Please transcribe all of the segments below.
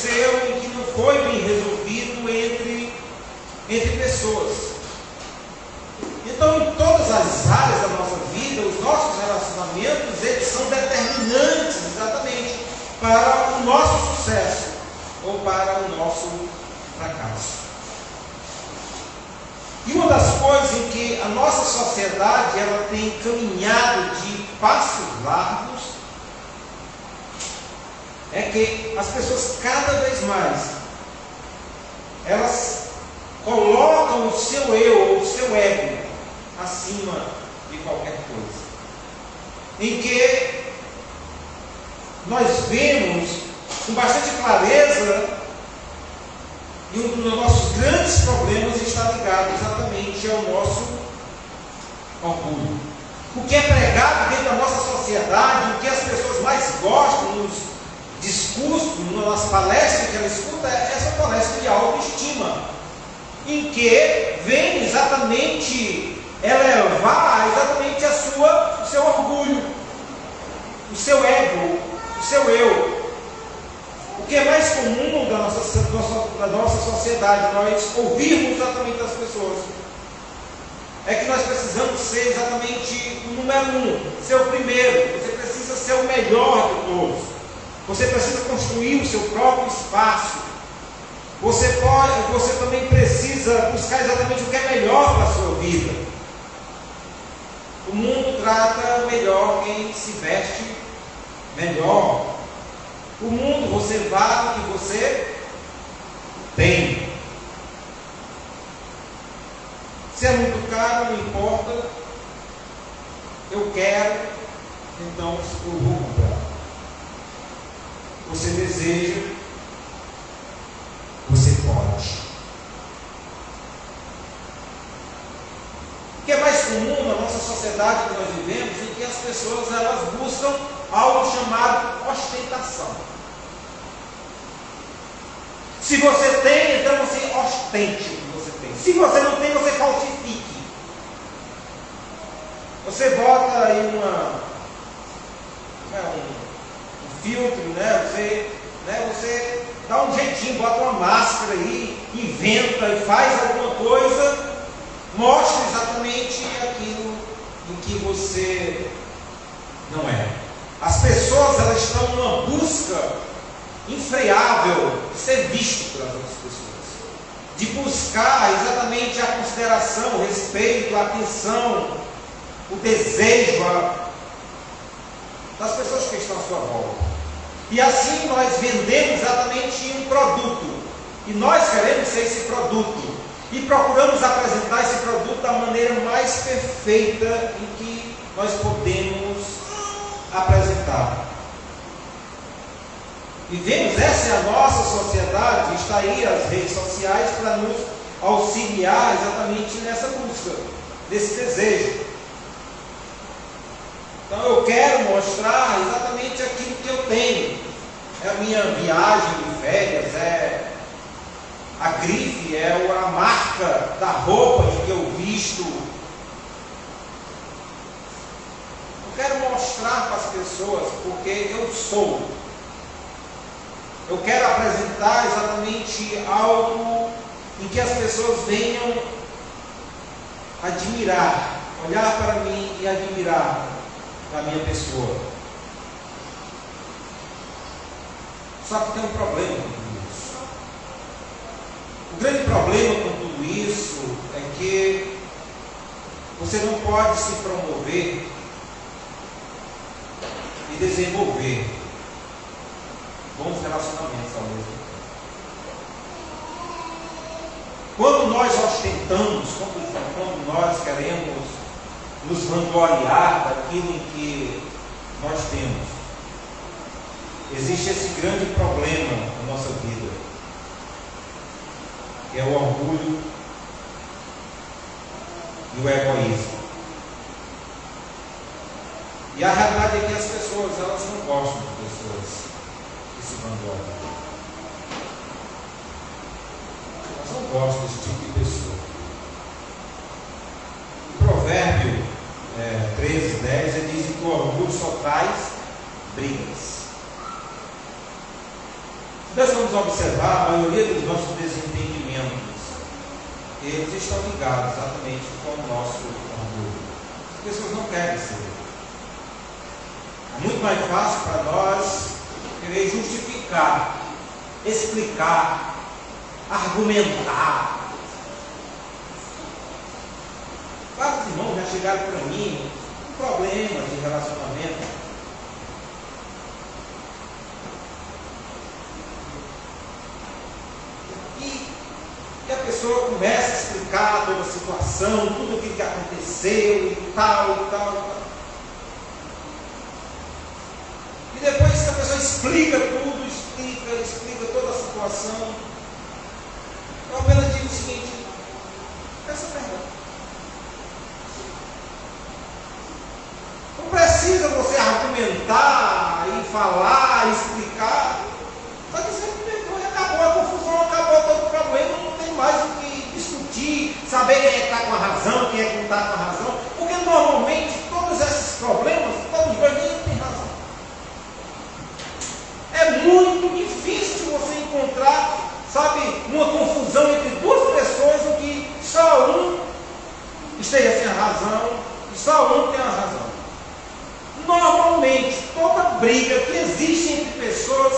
aconteceu e que não foi bem resolvido entre pessoas. Então, em todas as áreas da nossa vida, os nossos relacionamentos, eles são determinantes exatamente para o nosso sucesso ou para o nosso fracasso. E uma das coisas em que a nossa sociedade ela tem caminhado de passos largos é que as pessoas cada vez mais elas colocam o seu eu ou o seu ego acima de qualquer coisa. Em que nós vemos com bastante clareza e um dos nossos grandes problemas está ligado exatamente ao nosso orgulho. O que é pregado dentro da nossa sociedade, o que as pessoas mais gostam nos discursos, nas palestras que ela escuta, é essa palestra de autoestima, em que vem exatamente elevar exatamente o seu orgulho, o seu ego, o seu eu. O que é mais comum da nossa sociedade, nós ouvirmos exatamente das pessoas, é que nós precisamos ser exatamente o número um, ser o primeiro. Você precisa ser o melhor de todos. Você precisa construir o seu próprio espaço. Você também precisa buscar exatamente o que é melhor para a sua vida. O mundo trata melhor quem se veste melhor. O mundo, você vale o que você tem. Se é muito caro, não importa. Eu quero, então eu vou comprar. Você deseja, você pode. O que é mais comum na nossa sociedade que nós vivemos é que as pessoas elas buscam algo chamado ostentação. Se você tem, então você ostente o que você tem. Se você não tem, você falsifique. Você bota aí um filtro, você dá um jeitinho, bota uma máscara aí, inventa e faz alguma coisa, mostra exatamente aquilo em que você não é. As pessoas elas estão numa busca infreável de ser visto pelas outras pessoas, de buscar exatamente a consideração, o respeito, a atenção, o desejo das pessoas que estão à sua volta. E assim nós vendemos exatamente um produto, e nós queremos ser esse produto, e procuramos apresentar esse produto da maneira mais perfeita em que nós podemos apresentar. E vemos, essa é a nossa sociedade, está aí as redes sociais para nos auxiliar exatamente nessa busca, nesse desejo. Então eu quero mostrar exatamente aquilo que eu tenho. É a minha viagem de férias, é a grife, é a marca da roupa que eu visto. Eu quero mostrar para as pessoas porque eu sou. Eu quero apresentar exatamente algo em que as pessoas venham admirar, olhar para mim e admirar a minha pessoa. Só que tem um problema com tudo isso. O grande problema com tudo isso é que você não pode se promover e desenvolver bons relacionamentos ao mesmo tempo. Quando nós ostentamos, quando nós queremos nos vangloriar daquilo em que nós temos, existe esse grande problema na nossa vida, que é o orgulho e o egoísmo. E a realidade é que as pessoas elas não gostam de pessoas que se vangloriam. Elas não gostam desse tipo de pessoa. O Provérbio 13:10 ele diz que o orgulho só traz brigas. Nós vamos observar a maioria dos nossos desentendimentos. Eles estão ligados exatamente com o nosso orgulho. As pessoas não querem ser. É muito mais fácil para nós querer justificar, explicar, argumentar. Vários irmãos já chegaram para mim com problemas de relacionamento. E a pessoa começa a explicar toda a situação, tudo o que aconteceu e tal, e tal, e tal. E depois que a pessoa explica tudo, explica toda a situação, eu apenas digo o seguinte: peça perdão. Não precisa você argumentar e falar, e explicar. Só que você perdoa e acabou a confusão, acabou todo o problema, não tem mais o que discutir, saber quem é que está com a razão, quem é que não está com a razão, porque normalmente todos esses problemas, todos dois nem têm razão. É muito difícil você encontrar, sabe, uma confusão entre duas pessoas em que só um esteja sem a razão e só um tem a razão. Normalmente, toda briga que existe entre pessoas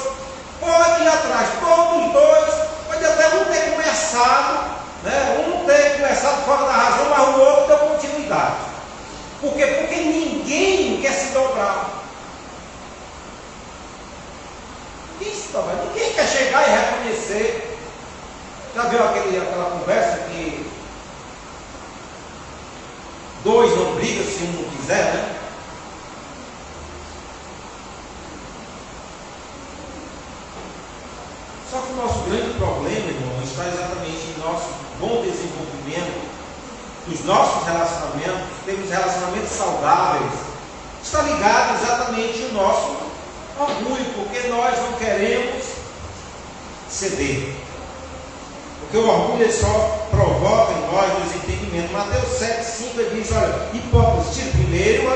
pode ir atrás, todos dois, pode até um ter começado, né? Um ter começado fora da razão, mas o outro deu continuidade. Por quê? Porque ninguém quer se dobrar. Ninguém quer chegar e reconhecer. Já viu aquela conversa que dois não brigam se um não quiser, né? Só que o nosso grande problema, irmão, está exatamente em nosso bom desenvolvimento, dos nossos relacionamentos, temos relacionamentos saudáveis, está ligado exatamente ao nosso orgulho, porque nós não queremos ceder. Porque o orgulho só provoca em nós desentendimento. Mateus 7,5 ele diz: olha, hipócritas, tire primeiro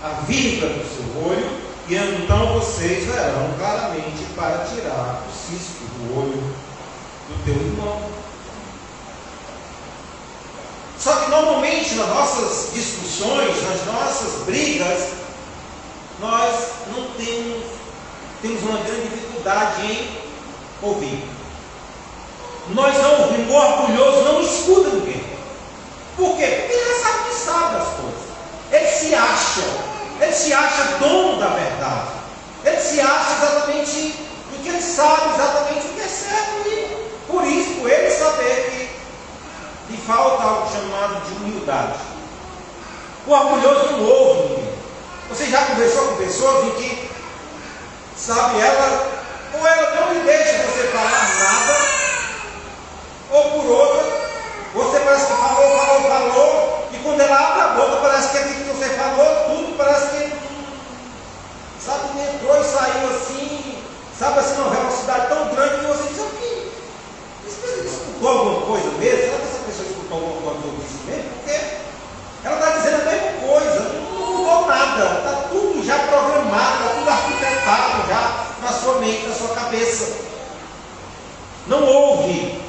a viga do seu olho, e então vocês verão claramente para tirar o cisco do olho do teu irmão. Só que normalmente nas nossas discussões, nas nossas brigas, nós não temos uma grande dificuldade em ouvir. Nós não ouvimos. O orgulhoso não escuta ninguém. Por quê? Porque ele já sabe que sabe das coisas. Ele se acha dono da verdade. Ele se acha exatamente do que ele sabe, exatamente o que é certo. E por isso, por ele saber que lhe falta algo chamado de humildade. O orgulhoso não ouve ninguém. Você já conversou com pessoas em que, sabe, ela não lhe deixa você falar nada, ou por outra, você parece que falou, e quando ela abre a boca, parece que aquilo que você falou, tudo parece que, sabe, entrou e saiu assim, sabe, assim, uma velocidade tão grande que você diz: aqui, ele escutou alguma coisa mesmo? Será que essa pessoa escutou alguma coisa que eu disse mesmo? Porque ela está dizendo a mesma coisa, não mudou nada, está tudo já programado, está tudo arquitetado já na sua mente, na sua cabeça. Não ouve.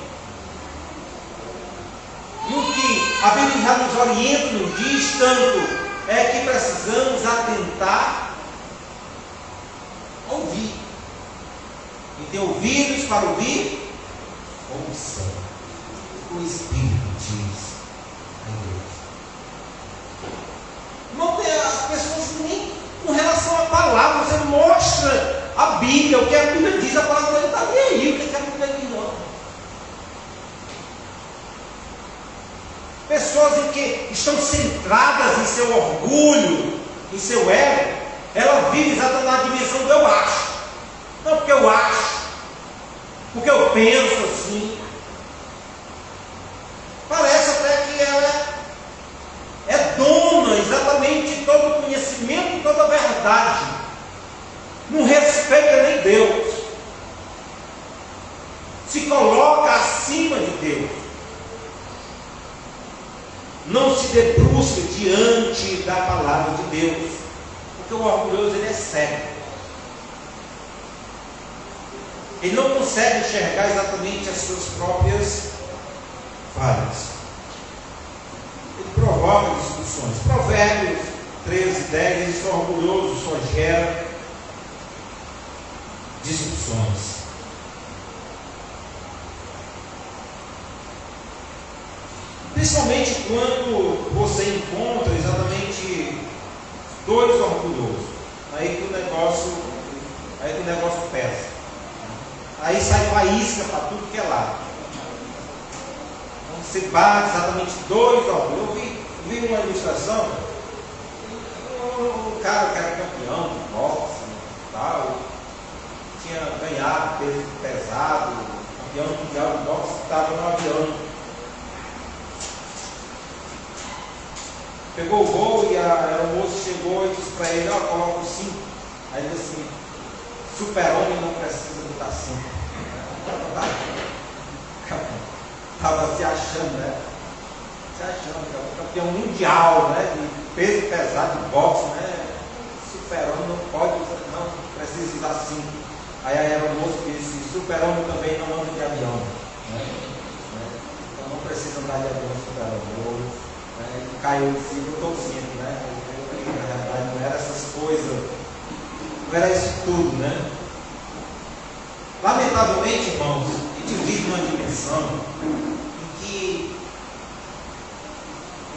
E o que a Bíblia já nos orienta, nos diz tanto, é que precisamos atentar a ouvir. E ter ouvidos para ouvir, ouça. O Espírito diz a igreja. Não tem as pessoas nem com relação à palavra. Você mostra a Bíblia, o que a Bíblia diz, a palavra dele está nem aí, o que a Bíblia diz não. Pessoas em que estão centradas em seu orgulho, em seu ego, ela vive exatamente na dimensão do eu acho. Não porque eu acho, porque eu penso assim. Parece até que ela é dona exatamente de todo o conhecimento, toda a verdade. Não respeita nem Deus. Se coloca acima de Deus. Não se debruça diante da palavra de Deus. Porque o orgulhoso ele é cego. ele não consegue enxergar exatamente as suas próprias falhas. Ele provoca discussões. Provérbios 13:10, ele só orgulhoso, só gera discussões. Principalmente quando você encontra exatamente dois orgulhosos. Aí que o negócio pesa. Aí sai faísca para tudo que é lado. Você bate exatamente dois orgulhosos. Eu vi uma ilustração, o cara que era campeão de boxe e tal, tinha ganhado peso pesado, campeão mundial de boxe, estava no avião. Pegou o voo e a aeromoça chegou e disse para ele, coloca o cinto. Aí ele disse assim, super-homem não precisa botar cinto. Estava se achando, né? Se achando, que é um campeão mundial, né? De peso pesado, de boxe, né? Super-homem não precisa usar cinto. Aí a aeromoça disse, super-homem também não anda de avião. Né? Então não precisa andar de avião, super-homem. Caiu o filho, eu estou ciente, né? Na realidade não era essas coisas, não era isso tudo, né? Lamentavelmente, irmãos, a gente vive numa dimensão em que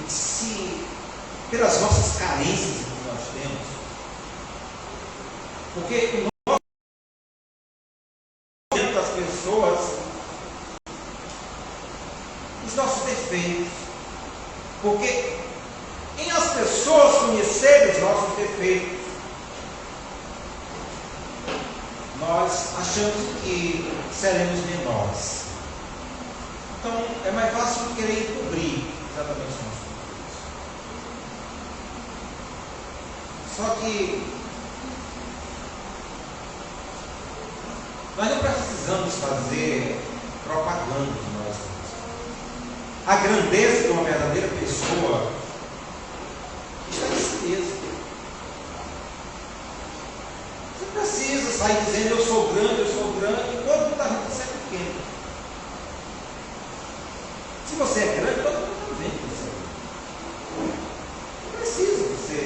se, pelas nossas carências que nós temos, porque o nosso das pessoas, os nossos defeitos, porque em as pessoas conhecerem os nossos defeitos, nós achamos que seremos menores. Então é mais fácil querer encobrir exatamente os nossos defeitos. Só que nós não precisamos fazer propaganda de nós mesmos. A grandeza de uma verdadeira pessoa está em si mesmo. Você não precisa sair dizendo eu sou grande, todo mundo está vendo que você é pequeno. Se você é grande, todo mundo está vendo que você é grande. Não precisa você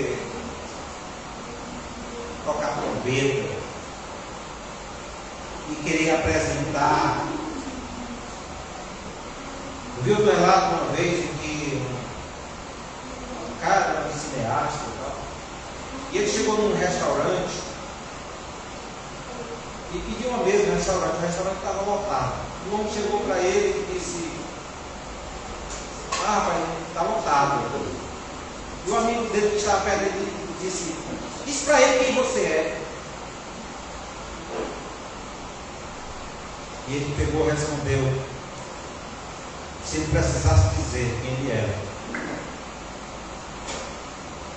tocar trombeta e querer apresentar. Eu vi um relato uma vez em que um cara, um cineasta e tal, e ele chegou num restaurante e pediu uma mesa no restaurante, o restaurante estava lotado. O homem chegou para ele e disse, rapaz, está lotado. E o amigo dele que estava perto dele disse para ele quem você é. E ele pegou e respondeu, se ele precisasse dizer quem ele era,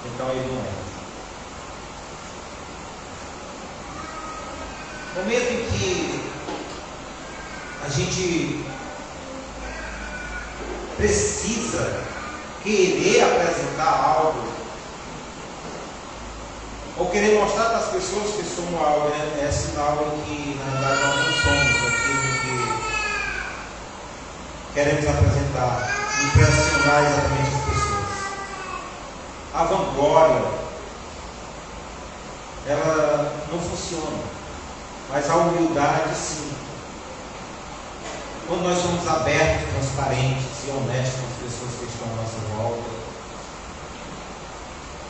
então ele não era. No momento em que a gente precisa querer apresentar algo, ou querer mostrar para as pessoas que somos algo, é sinal em que na verdade nós não somos aquilo que queremos apresentar, impressionar exatamente as pessoas. A vanglória, ela não funciona, mas a humildade sim. Quando nós somos abertos, transparentes e honestos com as pessoas que estão à nossa volta,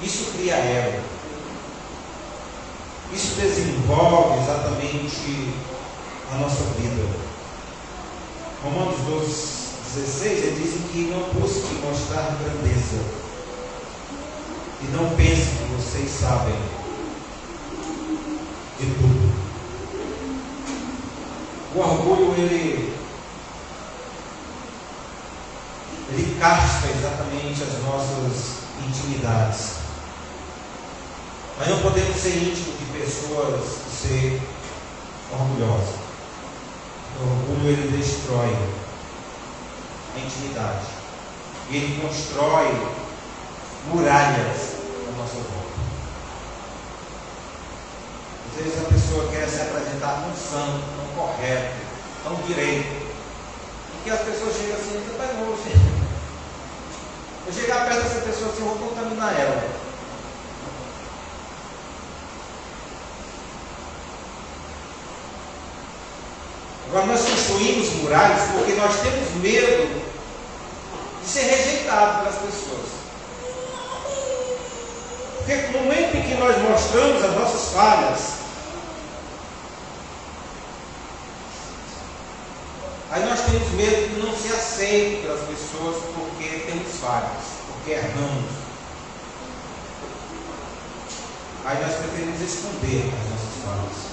isso cria elo. Isso desenvolve exatamente a nossa vida. Romanos 12:16, ele diz que não busque mostrar grandeza e não pense que vocês sabem de tudo. O orgulho, ele castra exatamente as nossas intimidades. Nós não podemos ser íntimos de pessoas e ser orgulhosos. O orgulho, ele destrói a intimidade. E ele constrói muralhas à nossa volta. Às vezes a pessoa quer se apresentar tão santo, tão correto, tão direito, e que as pessoas chegam assim, você está novo, eu chegar perto dessa pessoa assim, eu vou contaminar ela. Agora nós construímos murais porque nós temos medo de ser rejeitado pelas pessoas. Porque no momento em que nós mostramos as nossas falhas, aí nós temos medo de não ser aceito pelas pessoas porque temos falhas, porque erramos. Aí nós preferimos esconder as nossas falhas.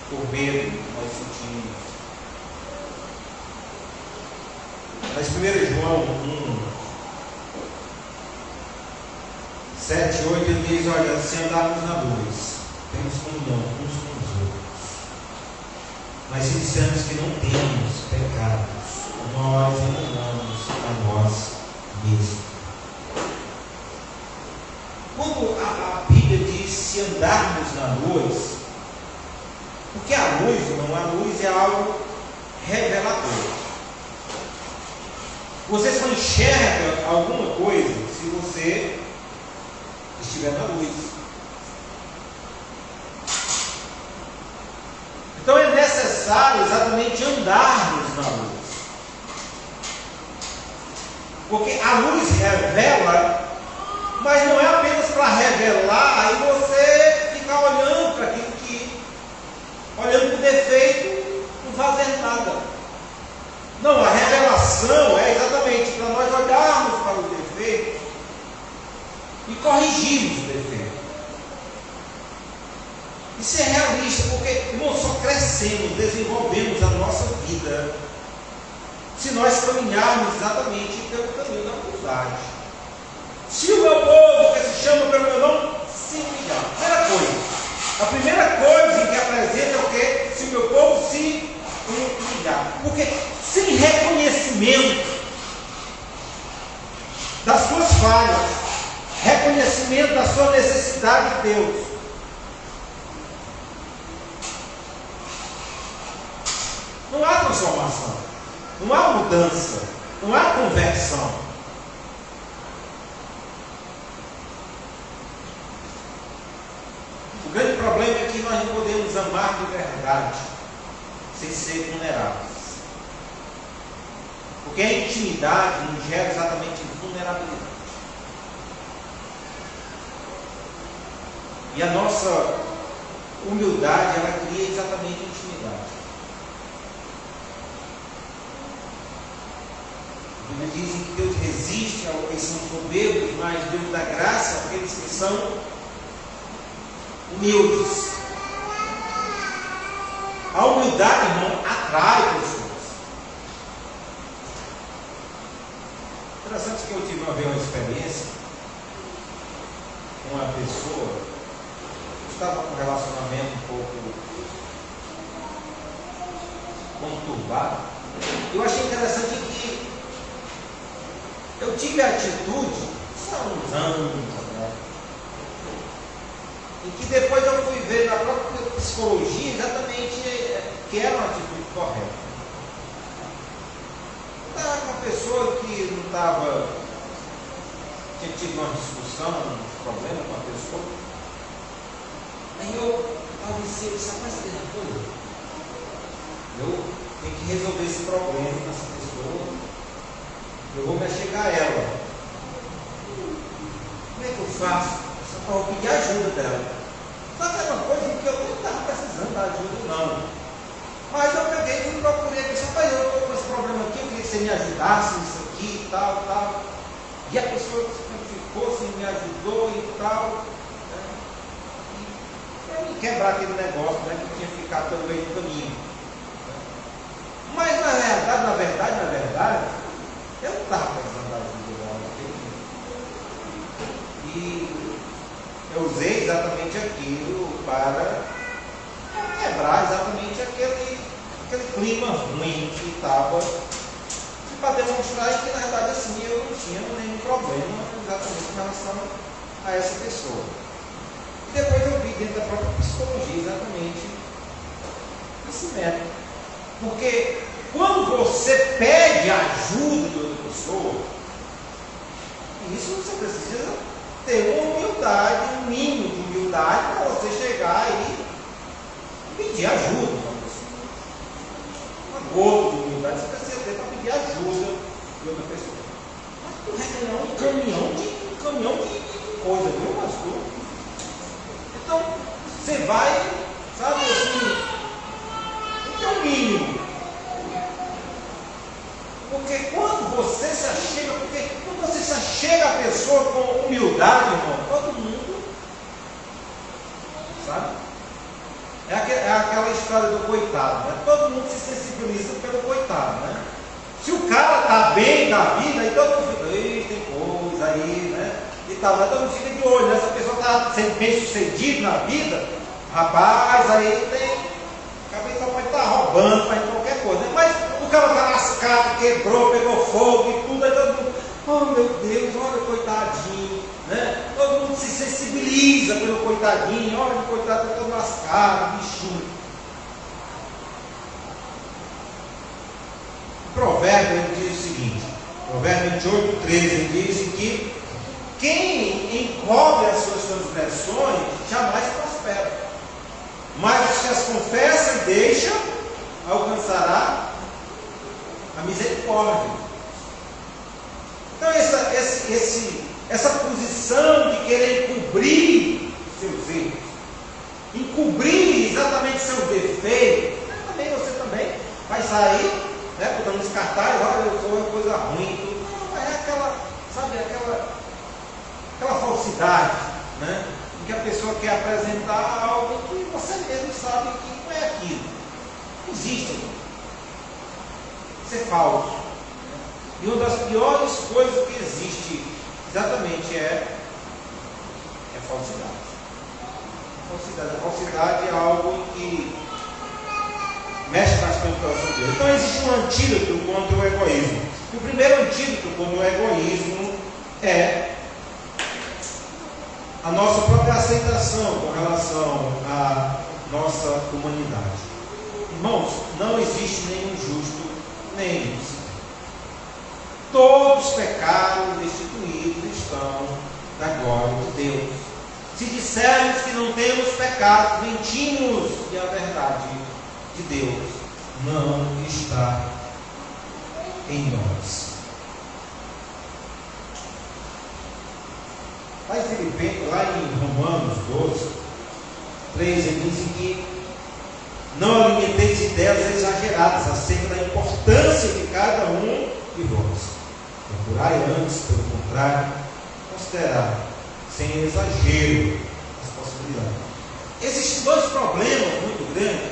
Por medo que nós sentimos. Mas 1 João 1, 7, 8, ele diz, olha, se andarmos na luz, temos comunhão uns com os outros. Mas se dissermos que não temos pecados, nós enganamos a nós mesmos. Quando a Bíblia diz se andarmos na luz, porque a luz é algo revelador. Você só enxerga alguma coisa se você estiver na luz. Então é necessário exatamente andarmos na luz. Porque a luz revela, mas não é apenas para revelar e você ficar olhando para aquilo olhando para o defeito, não fazer nada. Não, a revelação é exatamente para nós olharmos para o defeito e corrigirmos o defeito. Isso é realista, porque nós só crescemos, desenvolvemos a nossa vida se nós caminharmos exatamente pelo caminho da humildade. Se o meu povo, que se chama pelo meu nome, se humilhar. A primeira coisa que apresenta é o quê? Se o meu povo se humilhar. Porque sem reconhecimento das suas falhas, reconhecimento da sua necessidade de Deus, não há transformação, não há mudança, não há conversão. O grande problema é que nós não podemos amar de verdade sem ser vulneráveis. Porque a intimidade nos gera exatamente vulnerabilidade. E a nossa humildade, ela cria exatamente intimidade. A Bíblia diz que Deus resiste aos que são soberbos, mas Deus dá graça àqueles que são humildes. A humildade, irmão, atrai pessoas. Interessante que eu tive uma vez uma experiência com uma pessoa. Eu estava com um relacionamento um pouco conturbado. Eu achei interessante que eu tive a atitude, isso há uns anos, né? E que depois eu fui ver na própria psicologia exatamente que era uma atitude correta. Eu estava com uma pessoa que não estava, tinha tido uma discussão, um problema com a pessoa. Aí eu pensei, rapaz, tem uma coisa? Eu tenho que resolver esse problema com essa pessoa. Eu vou me achegar a ela. Como é que eu faço? Só para pedir ajuda dela. Só que era uma coisa em que eu não estava precisando da ajuda, não. Mas eu peguei e fui procurei a pessoa, mas eu estou com esse problema aqui, eu queria que você me ajudasse nisso aqui e tal, tal. E a pessoa se prontificou, se me ajudou e tal. Né? E para me quebrar aquele negócio, né, que tinha ficado pelo meio do caminho. Mas na verdade, eu não estava precisando da ajuda dela. E eu usei exatamente aquilo para quebrar exatamente aquele clima ruim que estava, para demonstrar que na verdade assim eu não tinha nenhum problema exatamente em relação a essa pessoa. E depois dentro da própria psicologia, exatamente esse método. Porque quando você pede ajuda de outra pessoa, isso você precisa ter uma humildade, um mínimo de humildade para você chegar e pedir ajuda de uma pessoa. Uma gota de humildade você precisa ter para pedir ajuda de outra pessoa. Mas tu vai ganhar um caminhão de coisa, viu, pastor? Então, você vai, sabe assim, tem que ter um mínimo. Porque quando você se achega, quando você se achega a pessoa com humildade, irmão, todo mundo, sabe? É aquela história do coitado, né? Todo mundo se sensibiliza pelo coitado, né? Se o cara está bem da vida, aí todo mundo fica, ei, tem coisa aí, né? E tal, né? Todo mundo fica de olho, né? Se a pessoa está sendo bem sucedida na vida, rapaz, aí tem. A cabeça pode estar roubando, fazendo qualquer coisa, né? Mas o cara está lascado, quebrou, pegou fogo e tudo, aí todo mundo, oh meu Deus, olha o coitadinho, né? Todo mundo se sensibiliza pelo coitadinho, olha o coitado está todo lascado, bichinho. O provérbio ele diz o seguinte, provérbio 28, 13, ele diz que quem encobre as suas transgressões jamais prospera, mas os que as confessa e deixa, alcançará a misericórdia. Então essa posição de querer encobrir seus erros, encobrir exatamente seus defeitos, você também vai sair, né, botando os cartazes, olha, eu sou uma coisa ruim, tudo. Não, é aquela falsidade, né, em que a pessoa quer apresentar algo que você mesmo sabe que não é aquilo. Não existe. Isso é falso. E uma das piores coisas que existe exatamente é falsidade. A falsidade é algo que mexe bastante com o coração de Deus. Então existe um antídoto contra o egoísmo. E o primeiro antídoto contra o egoísmo é a nossa própria aceitação com relação à nossa humanidade. Irmãos, não existe nenhum justo, nenhum santo. Todos pecaram e destituídos estão da glória de Deus. Se dissermos que não temos pecado, mentimos e a verdade de Deus não está em nós. Lá em Romanos 12, 3, ele diz que não alimenteis ideias exageradas acerca da importância de cada um de vós. Procurai antes, pelo contrário, considerar sem exagero as possibilidades. Existem dois problemas muito grandes.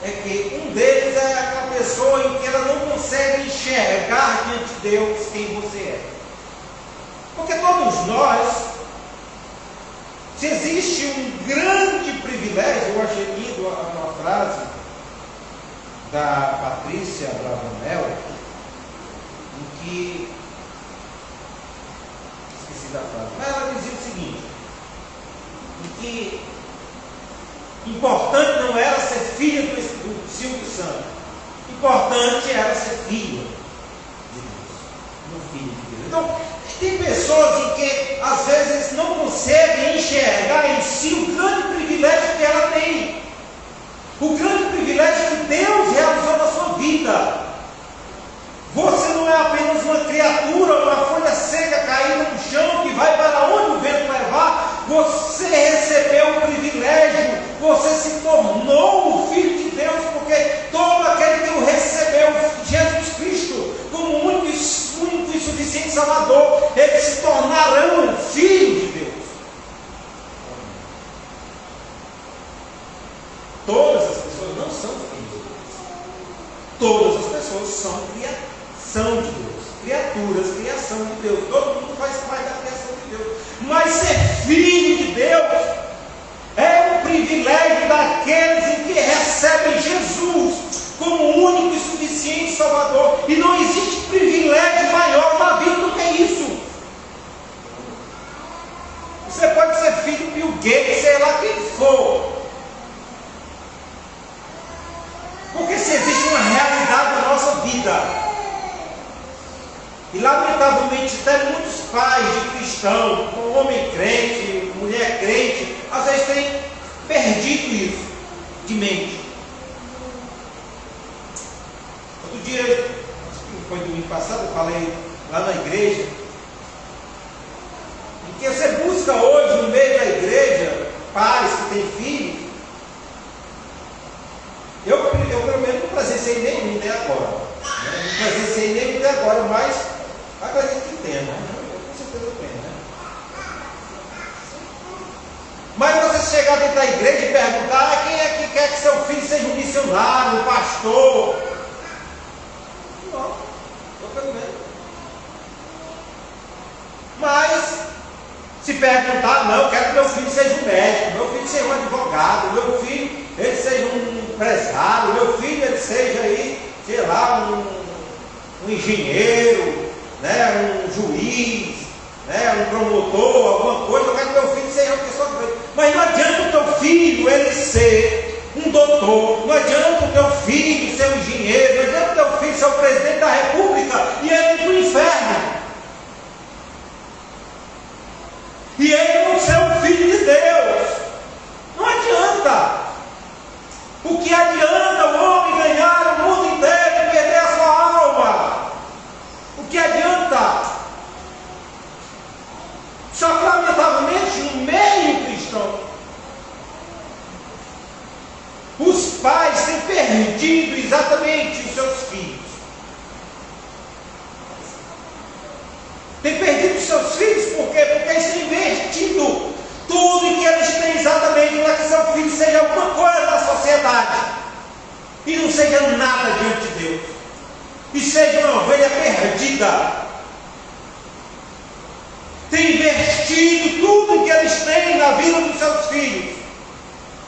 É que um deles é aquela pessoa em que ela não consegue enxergar diante de Deus quem você é. Porque todos nós, se existe um grande privilégio, eu achei lido uma frase da Patrícia Bravanel, em que, esqueci da frase, mas ela dizia o seguinte, em que importante não era ser filha do Silvio Santos, importante era ser filha de Deus, não filho de Deus. Então, tem pessoas em que às vezes não conseguem enxergar em si o grande privilégio que ela tem, o grande privilégio que Deus realizou na sua vida. Você não é apenas uma criatura, uma folha seca caída no chão que vai para onde o vento levar. Você recebeu o privilégio, você se tornou o Filho de Deus, porque todo aquele que o recebeu, Jesus Cristo, como único e suficiente Salvador, eles se tornarão filhos de Deus. Todas as pessoas não são filhos de Deus. Todas as pessoas são criação de Deus, criaturas, criação de Deus. Todo mundo faz parte da criação de Deus. Mas ser filho de Deus é um privilégio daqueles em que recebem Jesus como único e suficiente Salvador. E não existe privilégio maior na vida do que isso. Você pode ser filho de Bill Gates, sei lá quem vida. E lamentavelmente até muitos pais de cristão, homem crente, mulher crente, às vezes têm perdido isso de mente. Outro dia, foi domingo passado, eu falei lá na igreja, em que você busca hoje no meio da igreja pais que têm filhos. Eu pelo menos não presenciei nenhum até agora. Não presenciei nenhum até agora, mas acredito que tem, né? Com certeza tem, né? Mas você chegar dentro da igreja e perguntar: quem é que quer que seu filho seja um missionário, um pastor? Não, estou perguntando. Mas se perguntar: não, eu quero que meu filho seja um médico, meu filho seja um advogado, meu filho ele seja um empresário, meu filho ele seja aí, sei lá, um engenheiro, né, um juiz, né, um promotor, alguma coisa. Eu quero que meu filho seja uma pessoa grande. Mas não adianta o teu filho ele ser um doutor, não adianta o teu filho ser um engenheiro, não adianta o teu filho ser o presidente da república e ele ir para o inferno. E ele não ser um filho de Deus. Não adianta. O que adianta o homem ganhar o mundo inteiro e perder a sua alma? O que adianta? Só que lamentavelmente no meio cristão, os pais têm perdido exatamente os seus filhos. Tem perdido os seus filhos por quê? Porque eles têm investido tudo que eles têm exatamente para que seu filho seja alguma coisa da sociedade e não seja nada diante de Deus, e seja uma ovelha perdida. Tem investido tudo que eles têm na vida dos seus filhos,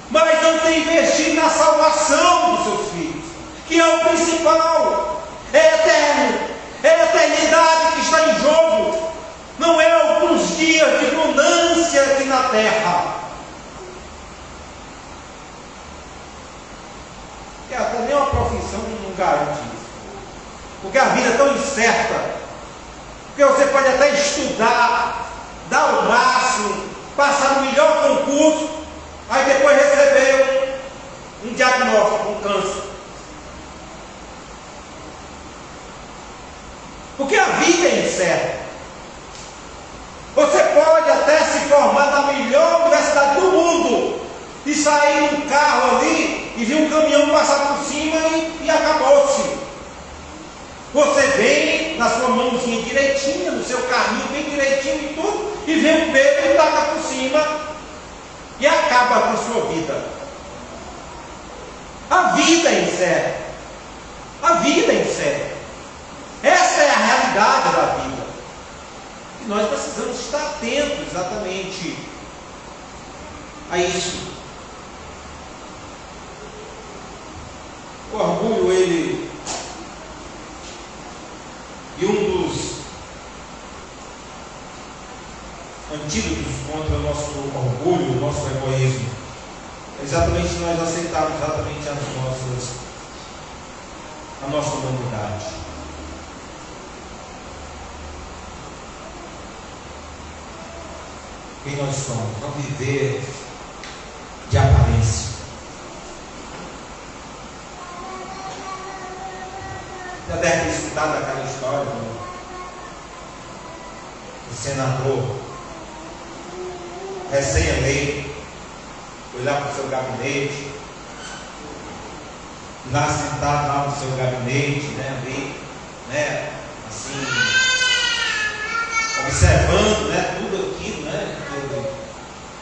mas não tem investido na salvação dos seus filhos, que é o principal, é eterno, é a eternidade que está em jogo, não é alguns dias de abundância aqui na terra. E até nem uma profissão não garante isso, porque a vida é tão incerta, porque você pode até estudar, dar o máximo, passar no melhor concurso, aí depois receber um diagnóstico, um câncer. Porque a vida é incerta. Você pode até se formar na melhor universidade do mundo e sair num carro ali e vir um caminhão passar por cima e acabou-se. Você vem na sua mãozinha direitinha, no seu carrinho bem direitinho e tudo, e vem um bebê e taca por cima e acaba com a sua vida. A vida é incerta. A vida é incerta. Essa é a realidade da vida. E nós precisamos estar atentos exatamente a isso. O orgulho, ele... E um dos antídotos contra o nosso orgulho, o nosso egoísmo, é exatamente nós aceitarmos exatamente a nossa humanidade. Quem nós somos, não viver de aparência. Já deve ter escutado aquela história do senador recém-eleito, foi lá para o seu gabinete, lá sentado lá no seu gabinete, né, ali, né, assim, observando, né, tudo aquilo, né,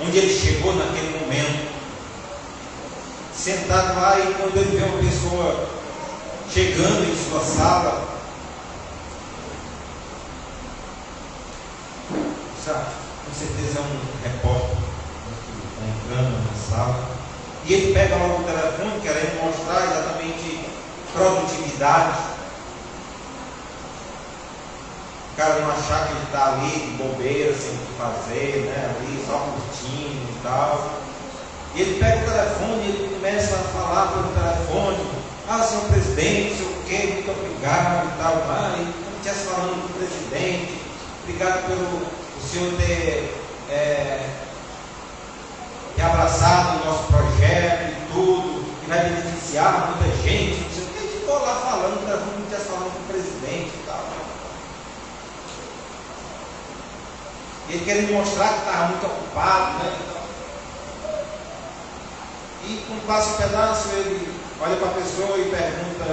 onde ele chegou naquele momento, sentado lá, e quando ele vê uma pessoa chegando em sua sala, sabe, com certeza é um repórter que está entrando na sala, e ele pega logo o telefone, querendo mostrar exatamente produtividade. O cara não achar que ele está ali de bobeira, sem o que fazer, né, ali só curtindo e tal. E ele pega o telefone e ele começa a falar pelo telefone: ah, senhor presidente, não sei o quê, muito obrigado. lugar e tal, e como estivesse falando com o presidente, obrigado pelo o senhor ter abraçado o nosso projeto e tudo, que vai beneficiar muita gente, não sei o que, a gente ficou lá falando, como estivesse falando com o presidente e tal. Ele querendo mostrar que estava muito ocupado, né? E quando passa um pedaço, ele olha para a pessoa e pergunta: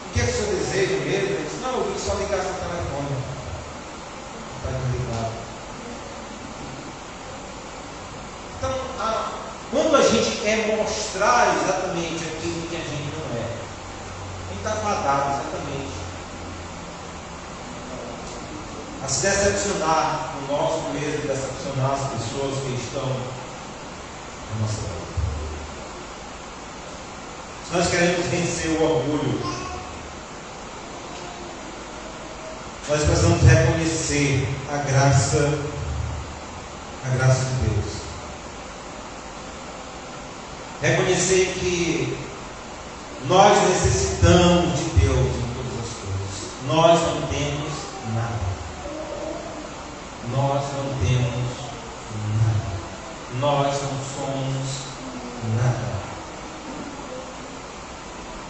o que é que o senhor deseja mesmo? Ele diz: não, eu vim só ligar seu telefone. Está desligado. Então, quando a gente quer mostrar exatamente aquilo que a gente não é, a gente está fadado exatamente a se decepcionar no nosso meio, decepcionar as pessoas que estão na nossa vida. Se nós queremos vencer o orgulho, nós precisamos reconhecer a graça de Deus. Reconhecer que nós necessitamos de Deus em todas as coisas. Nós não temos nada. Nós não temos nada. Nós não somos nada.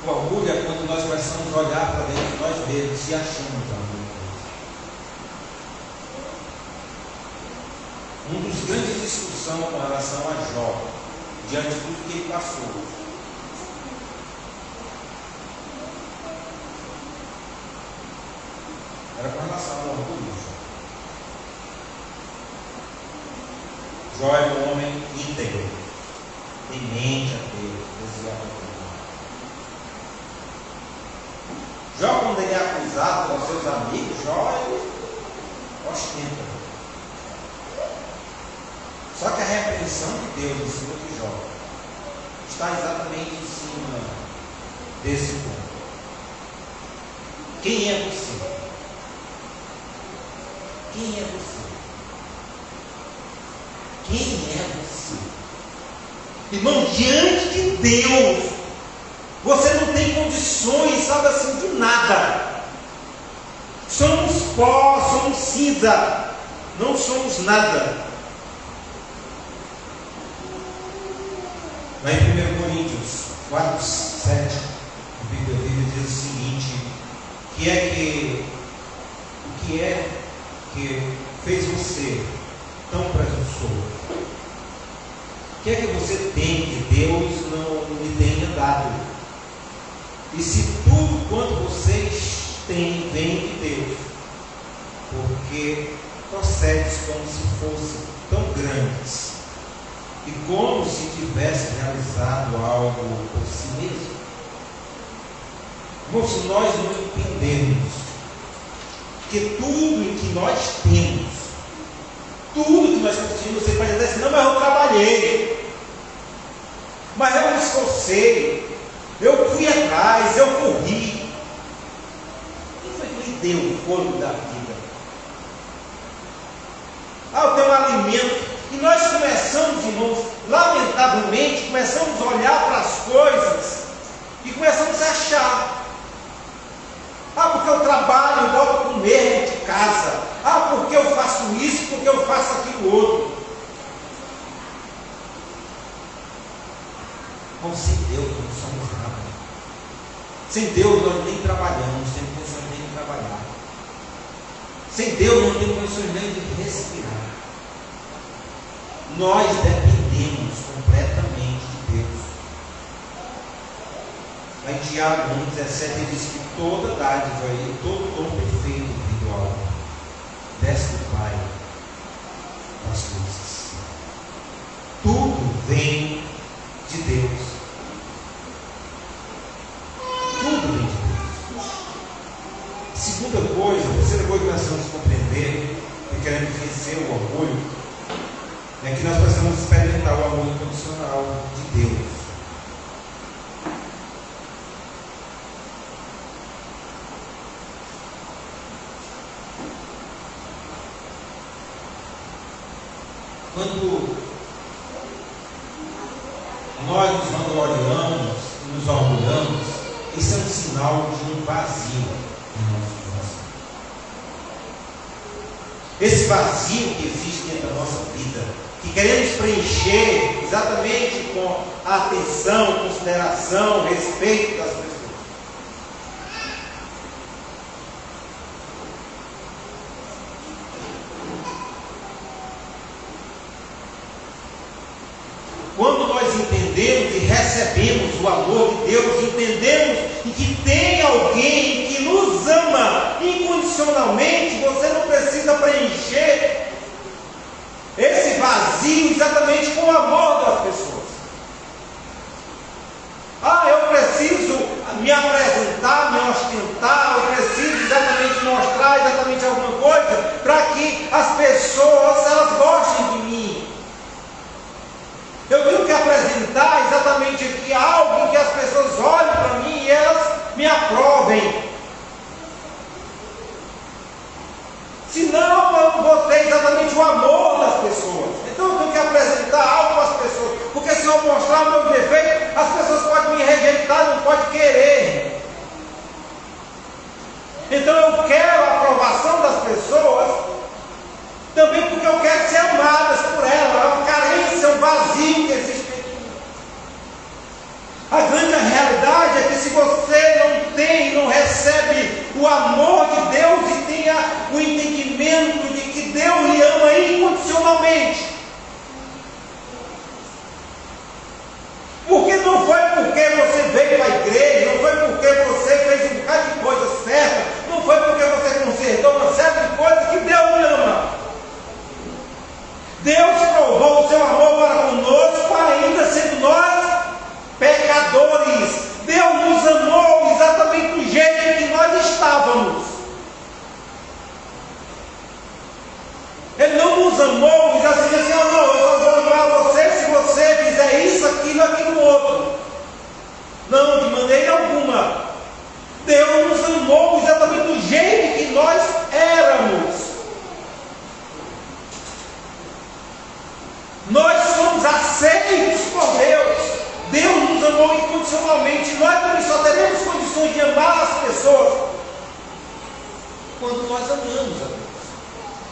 O orgulho é quando nós começamos a olhar para dentro de nós mesmos e achamos alguma coisa. Um dos grandes discussões com relação a Jó, diante de tudo que ele passou, era com relação ao orgulho. Jó é um homem íntegro, temente a Deus, desviado a Deus. Jó, quando ele é acusado pelos seus amigos, Jó ele ostenta. Só que a repreensão de Deus em cima de Jó está exatamente em cima desse ponto. Quem é você? Quem é você? Quem é você? Irmão, diante de Deus, você não tem condições, sabe assim, de nada. Somos pó, somos cinza, não somos nada. Lá em 1 Coríntios 4, 7, a Bíblia diz o seguinte: o que é que fez você tão presunçoso? O que é que você tem que Deus não lhe tenha dado? E se tudo quanto vocês têm vem de Deus, porque procedes como se fossem tão grandes e como se tivesse realizado algo por si mesmo. Irmãos, se nós não entendemos que tudo em que nós temos, tudo que nós conseguimos, você pode dizer assim: não, mas eu trabalhei, mas eu me esforcei, eu fui atrás, eu corri. Quem foi que lhe deu o fôlego da vida? Eu tenho um alimento. E nós começamos, irmãos, lamentavelmente, começamos a olhar para as coisas e começamos a achar: porque eu trabalho, eu volto a comer de casa. Porque eu faço isso, porque eu faço aquilo outro. Mas sem Deus não somos nada. Sem Deus nós nem trabalhamos, sem condições nem de trabalhar. Sem Deus não temos condições nem de respirar. Nós dependemos completamente de Deus. Lá em Tiago 1,17 ele diz que toda dádiva e todo dom perfeito individual desce do Pai das coisas. Tudo vem de Deus. Tudo vem de Deus. Segunda coisa, a terceira coisa que nós precisamos compreender, e queremos vencer o orgulho, é que nós precisamos experimentar o amor incondicional de Deus. Quando nós nos vangloriamos e nos orgulhamos Isso é um sinal de um vazio em nosso coração. Esse vazio que existe dentro da nossa vida, que queremos preencher exatamente com a atenção, consideração, respeito das pessoas. Quando nós entendemos e recebemos o amor de Deus, entendemos que tem alguém que nos ama incondicionalmente, você não precisa preencher esse vazio exatamente com o amor das pessoas. Eu preciso me apresentar, me ostentar, eu preciso exatamente mostrar exatamente alguma coisa para que as pessoas elas gostem de mim. Eu tenho que apresentar exatamente aqui algo em que as pessoas olhem para mim e elas me aprovem. Senão eu não vou ter exatamente o amor das pessoas. Então eu tenho que apresentar algo para as pessoas. Porque se eu mostrar o meu defeito, as pessoas podem me rejeitar, não podem querer. Então eu quero a aprovação das pessoas, também porque eu quero ser amadas por elas. É uma carência, um vazio que existe em mim. A grande realidade é que se você não tem, não recebe o amor de Deus e tenha o entendimento de que Deus lhe ama incondicionalmente, porque não foi porque você veio à igreja, não foi porque você fez um bocado de coisa certa, não foi porque você consertou uma série de coisas que Deus lhe ama. Deus provou o seu amor para conosco, ainda sendo nós pecadores. Deus nos amou exatamente do jeito que nós estávamos. Ele não nos amou e diz assim, não, eu só vou amar você se você fizer isso, aquilo, outro. Não, de maneira alguma. Deus nos amou exatamente do jeito que nós éramos. Nós somos aceitos por Deus. Deus nos amou incondicionalmente. Nós também só teremos condições de amar as pessoas quando nós amamos a Deus.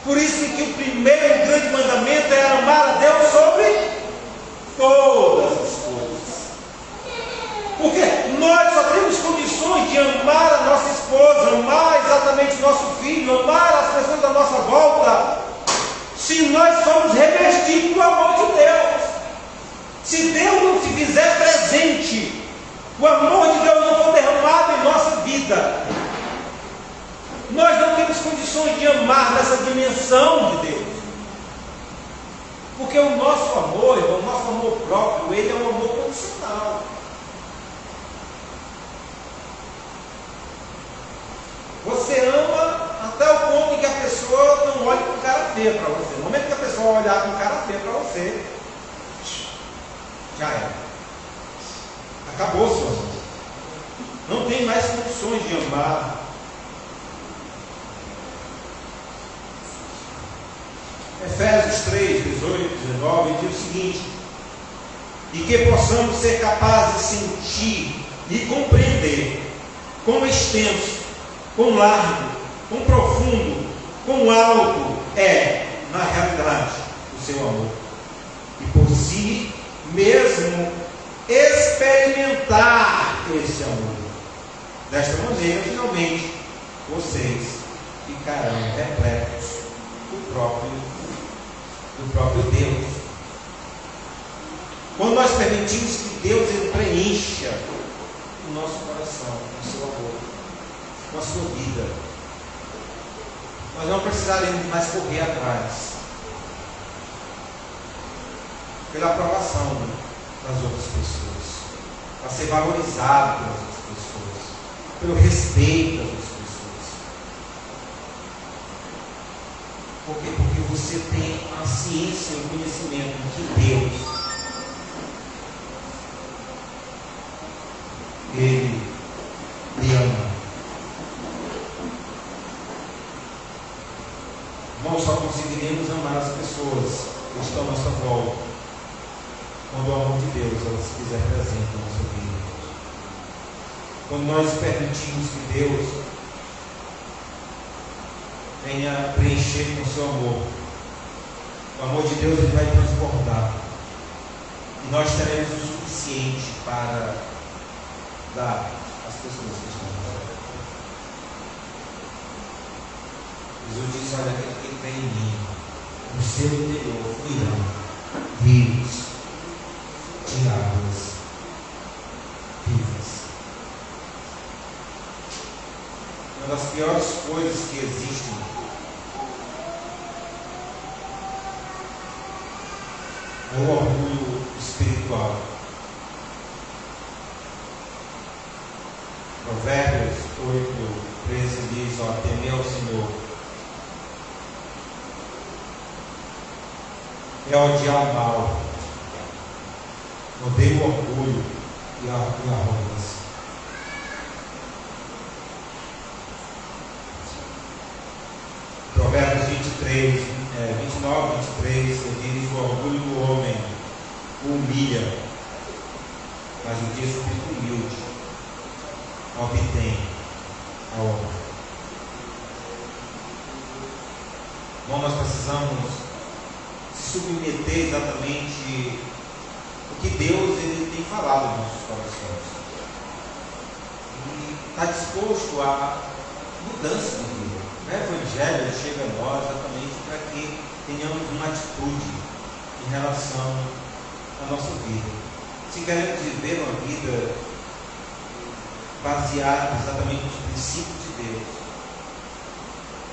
Por isso que o primeiro grande mandamento é amar a Deus sobre todas as coisas. Porque nós só temos condições de amar a nossa esposa, amar exatamente nosso filho, amar as pessoas da nossa volta, se nós formos revestidos do amor de Deus. Se Deus não se fizer presente, o amor de Deus não for derramado em nossa vida, nós não temos condições de amar nessa dimensão de Deus. Porque o nosso amor, o nosso amor próprio, ele é um amor condicional. Você ama até o ponto em que a pessoa não olha com cara feia para você. No momento que a pessoa olhar com cara feia para você, já era. Acabou o seu amor. Não tem mais condições de amar. Efésios 3, 18, 19 diz o seguinte: e que possamos ser capazes de sentir e compreender quão extenso, quão largo, quão profundo, quão alto é, na realidade, o seu amor. E por si mesmo experimentar esse amor. Desta maneira, finalmente, vocês ficarão repletos do próprio Deus. Quando nós permitimos que Deus ele preencha o nosso coração com o seu amor, com a sua vida, nós não precisaremos mais correr atrás pela aprovação das outras pessoas, para ser valorizado pelas outras pessoas, pelo respeito das outras pessoas. Por quê? Porque você tem a ciência e o conhecimento de que Deus, Ele lhe ama. Nós só conseguiremos amar as pessoas que estão à nossa volta quando o amor de Deus ela se fizer presente na nossa vida. quando nós permitimos que Deus venha preencher com o seu amor. O amor de Deus, ele vai transbordar. E nós teremos o suficiente para dar às pessoas que estão fora. Jesus disse: olha, aquele que tem em mim, no seu interior fluirão rios de águas vivas. Uma das piores coisas que existem é o orgulho espiritual. Provérbios 8:13 diz: ó, temer ao Senhor é odiar o mal, odeio o orgulho e a arrogância. Provérbios 29:23 diz: o orgulho do homem o humilha, mas o que é humilde obtém a honra. Bom, nós precisamos se submeter exatamente o que Deus ele tem falado nos nossos corações e está disposto a mudança de vida. O Evangelho chega a nós exatamente para que tenhamos uma atitude em relação à nossa vida. Se queremos viver uma vida baseada exatamente nos princípios de Deus,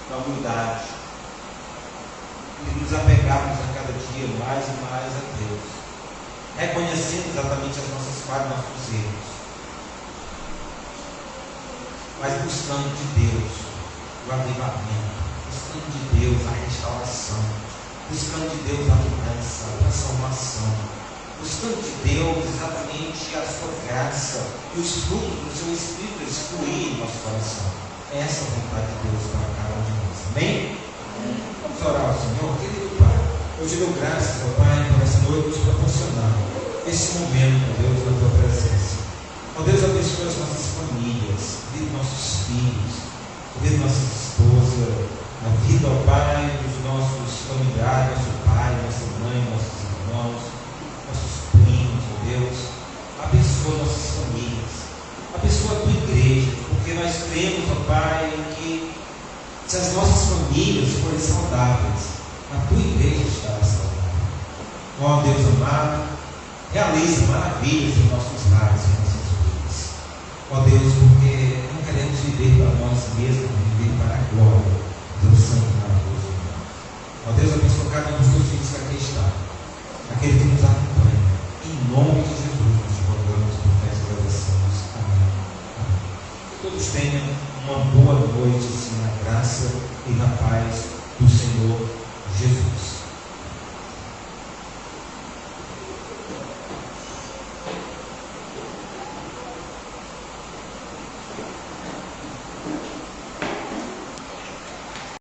na humildade, e nos apegarmos a cada dia mais e mais a Deus, reconhecendo exatamente as nossas falhas, nossos erros, mas buscando de Deus o avivamento, buscando de Deus a restauração, buscando de Deus a mudança, a transformação, buscando de Deus exatamente a sua graça e os frutos do seu Espírito fluírem em nosso coração. Essa é a vontade de Deus para cada um de nós. Amém? Vamos orar ao Senhor. Querido Pai, eu te dou graças, ó Pai, por essa noite nos proporcionar esse momento, Deus, na tua presença. Ó Deus, abençoe as nossas famílias, a vida dos nossos filhos, a vida das nossas esposas, a vida, ó Pai, dos nossos familiares, nosso pai, nossa mãe, nossos irmãos, nossos primos, ó Deus. Abençoa nossas famílias, abençoa a tua igreja, porque nós cremos, ó Pai, que se as nossas famílias forem saudáveis, a tua igreja estará saudável. Ó Deus amado, realiza maravilhas em nossos lares, em nossas vidas. Ó Deus, porque não queremos viver para nós mesmos, viver para a glória do teu santo maravilhoso. Ó Deus, abençoa cada um dos teus filhos que aqui está, aquele que nos acompanha. Em nome de Jesus, nós te rogamos por essa agradecemos. Amém. Amém. Que todos tenham uma boa noite, assim, na graça e na paz do Senhor Jesus.